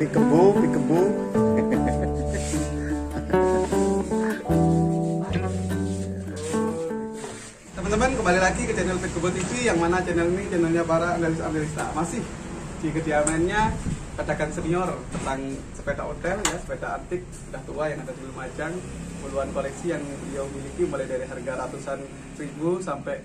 Pikebo. Teman-teman, kembali lagi ke channel Pikebo TV, yang mana channel ini channelnya para analis-analista. Masih di kediamannya pedagang senior tentang sepeda ontel ya, sepeda antik sudah tua yang ada di Lumajang, puluhan koleksi yang beliau miliki, mulai dari harga ratusan ribu sampai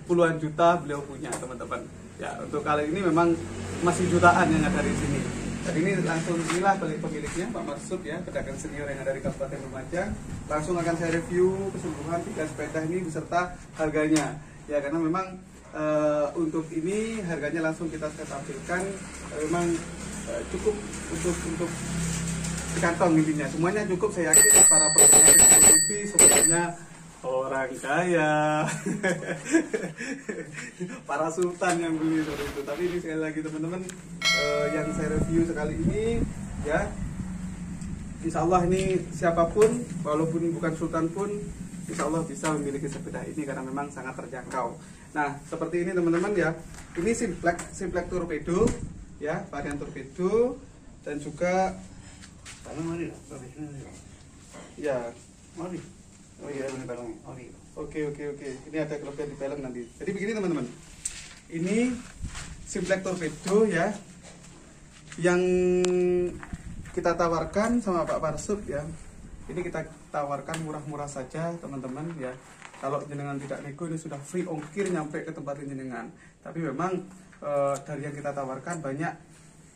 puluhan juta beliau punya, teman-teman. Ya, untuk kali ini memang masih jutaan yang ada di sini. Dan ini langsung inilah pemiliknya, Pak Marsud ya, pedagang senior yang ada di Kabupaten Lumajang. Langsung akan saya review keseluruhan 3 sepeda ini beserta harganya. Ya, karena memang untuk ini harganya langsung kita tampilkan, memang cukup untuk di kantong intinya. Semuanya cukup, saya yakin para pendengar TV semuanya orang kaya. Para sultan yang beli seperti itu. Tapi ini sekali lagi teman-teman, yang saya review sekali ini ya, insya Allah ini siapapun walaupun bukan sultan pun insya Allah bisa memiliki sepeda ini karena memang sangat terjangkau. Nah, seperti ini teman-teman ya, ini Simplex Torpedo ya, varian Torpedo, dan juga ya, mari. Oh iya, ini peleng. Oke. Ini ada kelebihan di peleng nanti. Jadi begini teman-teman, ini Simplex Torpedo ya, yang kita tawarkan sama Pak Marsud ya. Ini kita tawarkan murah-murah saja teman-teman ya. Kalau jenengan tidak nego, ini sudah free ongkir nyampe ke tempat jenengan. Tapi memang dari yang kita tawarkan banyak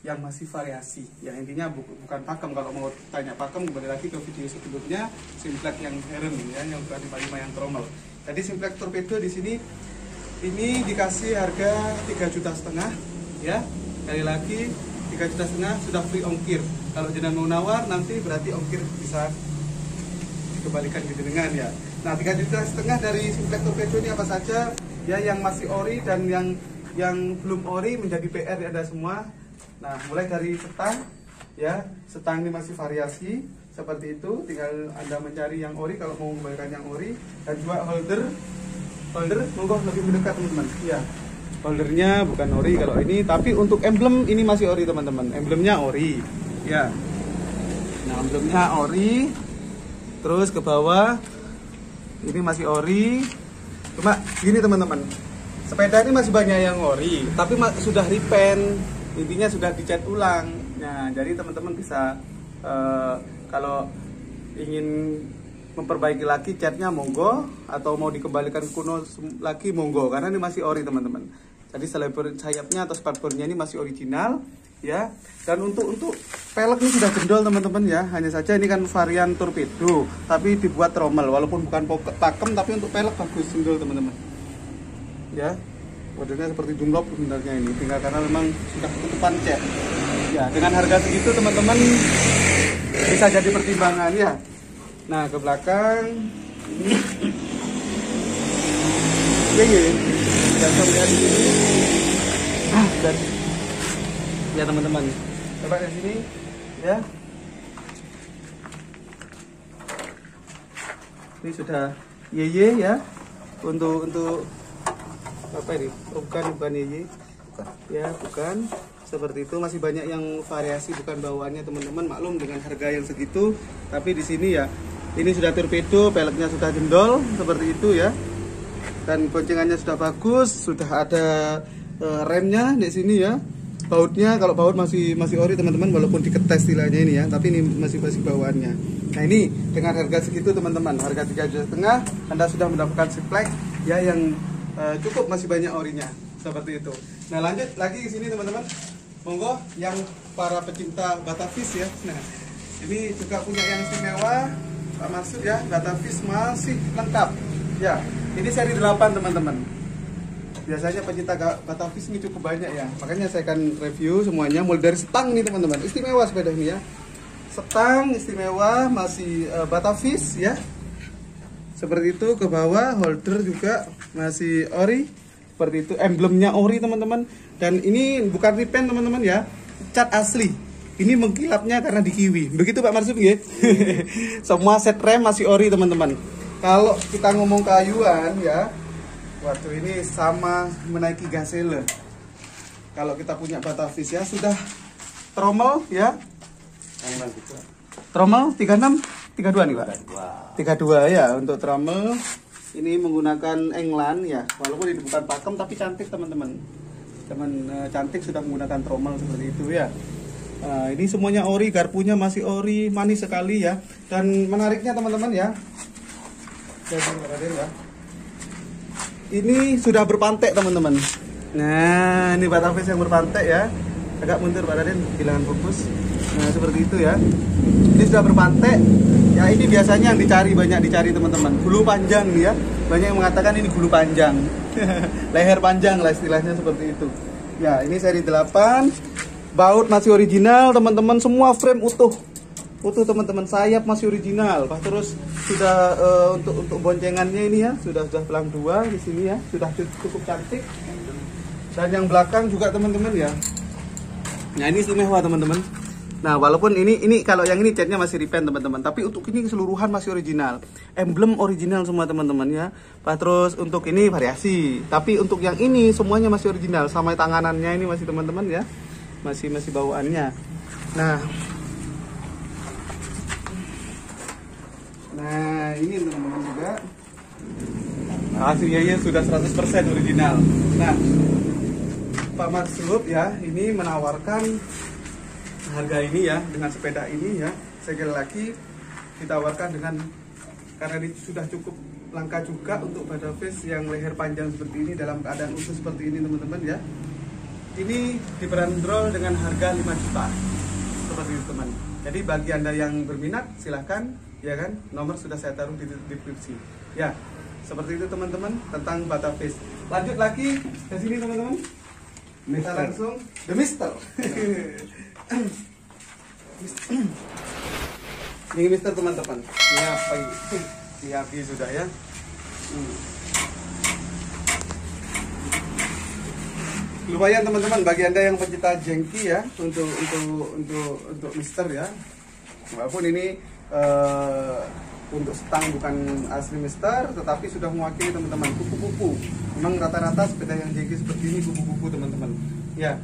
yang masih variasi. Ya intinya bukan pakem. Kalau mau tanya pakem, kembali lagi ke video sebelumnya, Simplex yang Heren ya, yang bukan 55 yang tromel. Jadi Simplex Torpedo di sini ini dikasih harga 3,5 juta ya. Sekali lagi 3,5 juta sudah free ongkir. Kalau jenengan mau nawar nanti berarti ongkir bisa dikembalikan ke jenengan ya. Nah, 3,5 juta dari Simplex Torpedo ini apa saja ya, yang masih ori dan yang belum ori menjadi PR ada semua. Nah, mulai dari setang ya, setang ini masih variasi seperti itu, tinggal Anda mencari yang ori kalau mau mengembalikan yang ori. Dan juga holder monggo lebih mendekat teman-teman ya. Holdernya bukan ori kalau ini, tapi untuk emblem ini masih ori teman-teman, emblemnya ori ya. Nah, emblemnya ori, terus ke bawah ini masih ori. Cuma gini teman-teman, sepeda ini masih banyak yang ori tapi sudah repaint, intinya sudah dicat ulang. Nah, jadi teman-teman bisa kalau ingin memperbaiki lagi catnya monggo, atau mau dikembalikan kuno lagi monggo, karena ini masih ori teman-teman. Jadi selebar sayapnya atau spatbornya ini masih original ya. Dan untuk pelek ini sudah jendol teman-teman ya. Hanya saja ini kan varian Torpedo tapi dibuat trommel, walaupun bukan pakem, tapi untuk pelek bagus jendol teman-teman ya. Modelnya seperti Dunlop sebenarnya ini, tinggal karena memang sudah ketutupan cat ya. Dengan harga segitu teman-teman bisa jadi pertimbangan ya. Nah, ke belakang dan sampai di sini dan ya teman-teman, coba di sini ya, ini sudah ya untuk apa ini, bukan ya, bukan seperti itu. Masih banyak yang variasi, bukan bawaannya teman-teman, maklum dengan harga yang segitu. Tapi di sini ya, ini sudah Torpedo, peleknya sudah jendol seperti itu ya, dan boncengannya sudah bagus, sudah ada remnya di sini ya. Bautnya, kalau baut masih ori teman-teman, walaupun diketes istilahnya ini ya, tapi ini masih bawaannya. Nah, ini dengan harga segitu teman-teman, harga 3,5 juta Anda sudah mendapatkan Simplex ya, yang cukup masih banyak orinya seperti itu. Nah, lanjut lagi ke sini teman-teman, monggo yang para pecinta Batavis ya. Nah, ini juga punya yang istimewa Pak Marsud ya, Batavis masih lengkap ya. Ini seri 8 teman-teman. Biasanya pecinta Batavis ini cukup banyak ya, makanya saya akan review semuanya. Mulai dari setang nih teman-teman, istimewa sepeda ini ya. Setang istimewa masih Batavis ya, seperti itu. Ke bawah holder juga masih ori seperti itu, emblemnya ori teman-teman. Dan ini bukan repaint teman-teman ya, cat asli. Ini mengkilapnya karena di kiwi. Begitu Pak Marsud ya. Semua set rem masih ori teman-teman. Kalau kita ngomong kayuan ya, waduh, ini sama menaiki Gazelle. Kalau kita punya Batavis ya, sudah tromel ya. Tromel 36 32 nih, Pak. 32 ya untuk tromel. Ini menggunakan England ya. Walaupun ini bukan pakem tapi cantik teman-teman. Cantik sudah menggunakan tromel seperti itu ya. Ini semuanya ori, garpunya masih ori, manis sekali ya. Dan menariknya teman-teman ya. Ini sudah berpantek teman-teman. Nah, ini Batavis yang berpantek ya. Agak mundur Pak Raden, bilangan fokus. Nah, seperti itu ya. Ini sudah berpantek. Ya, ini biasanya yang banyak dicari teman-teman. Bulu panjang nih ya. Banyak yang mengatakan ini bulu panjang. Leher panjang lah istilahnya seperti itu. Ya, ini seri 8. Baut masih original teman-teman, semua frame utuh teman-teman, sayap masih original. Pak terus sudah untuk boncengannya ini ya sudah pelang 2 di sini ya, sudah cukup cantik. Dan yang belakang juga teman-teman ya. Nah ini istimewa teman-teman. Nah walaupun ini kalau yang ini catnya masih repaint teman-teman, tapi untuk ini keseluruhan masih original, emblem original semua teman-teman ya. Pak terus untuk ini variasi, tapi untuk yang ini semuanya masih original, sama tanganannya ini masih teman-teman ya. Masih bawaannya. Nah ini teman-teman juga hasilnya sudah 100% original. Nah Pak Marsud ya ini menawarkan harga ini ya dengan sepeda ini ya, sekali lagi ditawarkan dengan, karena ini sudah cukup langka juga untuk Batavis yang leher panjang seperti ini dalam keadaan utuh seperti ini teman-teman ya. Ini dibanderol dengan harga 5 juta seperti itu teman. Jadi bagi Anda yang berminat silahkan ya kan, nomor sudah saya taruh di deskripsi ya. Seperti itu teman-teman tentang Batavis. Lanjut lagi ke sini teman-teman, kita langsung The Mister. Ini Mister teman-teman, siap sudah ya. Lumayan teman-teman bagi Anda yang pencinta jengki ya untuk Mister ya. Walaupun ini untuk stang bukan asli Mister, tetapi sudah mewakili teman-teman kupu-kupu. Memang rata-rata sepeda yang jengki seperti ini kupu-kupu teman-teman. Ya.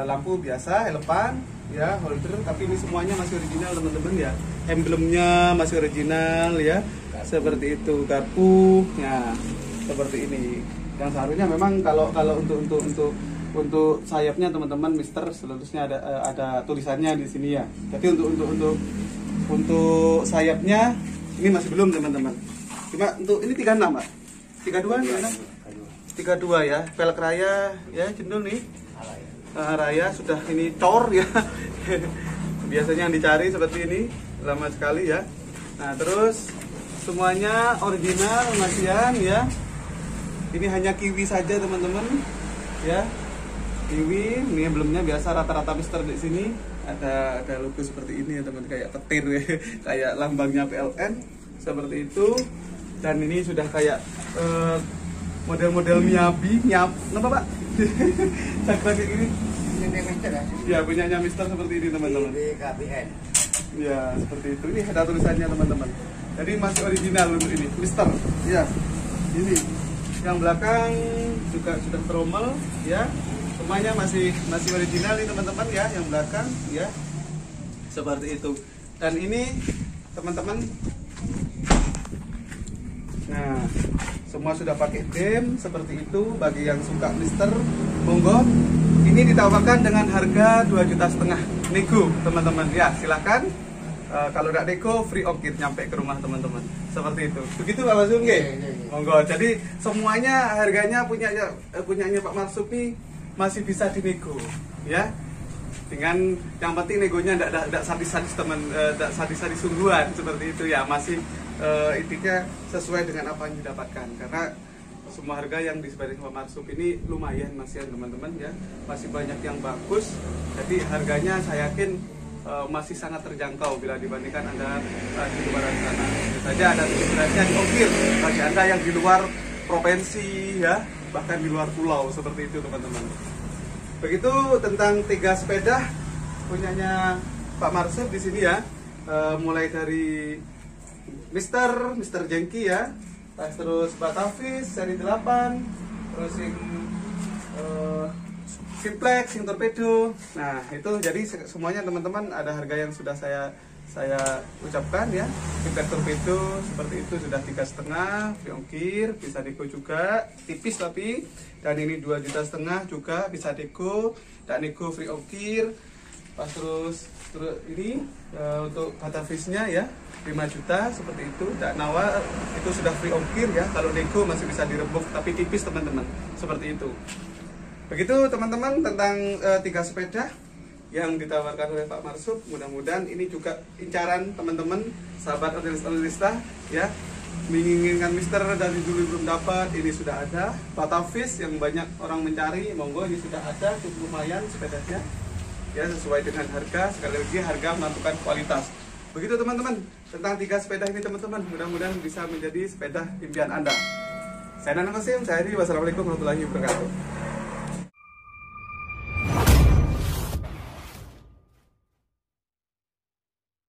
Lampu biasa, elevan ya, holder, tapi ini semuanya masih original teman-teman ya. Emblemnya masih original ya. Seperti itu, garpu ya. Seperti ini. Yang seharusnya memang kalau untuk sayapnya teman-teman Mister seharusnya ada tulisannya di sini ya. Jadi untuk sayapnya ini masih belum teman-teman. Cuma untuk ini 36 Pak. 32 nih ya. 32 ya. Velg raya ya jendul nih. Raya sudah ini cor ya. Biasanya yang dicari seperti ini, lama sekali ya. Nah, terus semuanya original masihan ya. Ini hanya kiwi saja teman-teman ya, kiwi. Ini emblemnya biasa rata-rata Mister di sini ada logo seperti ini ya teman, kayak petir ya. Kayak lambangnya PLN seperti itu. Dan ini sudah kayak model-model Miyabi apa Pak? Cakra kayak gini ya, punyanya Mister seperti ini teman-teman. KBN ya seperti itu. Ini ada tulisannya teman-teman, jadi masih original untuk ini Mister ya. Ini yang belakang juga sudah tromel ya, semuanya masih original nih teman-teman ya, yang belakang ya seperti itu. Dan ini teman-teman, nah semua sudah pakai dem seperti itu. Bagi yang suka Mister monggo, ini ditawarkan dengan harga 2,5 juta nego teman-teman ya, silahkan. Kalau tidak nego free ongkir nyampe ke rumah teman-teman, seperti itu. Begitu Pak Marsud nggih? Monggo. Jadi semuanya harganya punyanya Pak Marsud ini masih bisa dinego ya. Dengan yang penting negonya tidak sadis-sadis teman, tidak sadis-sadis sungguhan seperti itu ya. Masih intinya sesuai dengan apa yang didapatkan, karena semua harga yang disebutkan Pak Marsud ini lumayan masih teman-teman ya, masih banyak yang bagus. Jadi harganya saya yakin masih sangat terjangkau bila dibandingkan Anda di luar sana. Tentu saja ada tujuannya diongkir bagi Anda yang di luar provinsi ya, bahkan di luar pulau seperti itu teman-teman. Begitu tentang 3 sepeda punyanya Pak Marsud di sini ya, mulai dari Mister Jengki ya, terus Batavis seri 8, terus yang Simplex, Sing Torpedo. Nah, itu jadi semuanya teman-teman ada harga yang sudah saya ucapkan ya. Simplex Torpedo seperti itu sudah 3,5, free ongkir, bisa deco juga, tipis tapi. Dan ini 2,5 juta juga bisa deco, dan nego free ongkir. Pas terus ini untuk butterfish-nya ya 5 juta seperti itu. Dan Nawa itu sudah free ongkir ya. Kalau nego masih bisa direbuk tapi tipis teman-teman. Seperti itu. Begitu teman-teman tentang 3 sepeda yang ditawarkan oleh Pak Marsub. Mudah-mudahan ini juga incaran teman-teman sahabat analista ya, menginginkan Mister dari dulu belum dapat, ini sudah ada. Butterfish yang banyak orang mencari, monggo ini sudah ada, cukup lumayan sepedanya ya, sesuai dengan harga. Sekali lagi harga menentukan kualitas. Begitu teman-teman tentang 3 sepeda ini teman-teman, mudah-mudahan bisa menjadi sepeda impian Anda. Saya Nana Kosim, saya Heri, wassalamualaikum warahmatullahi wabarakatuh.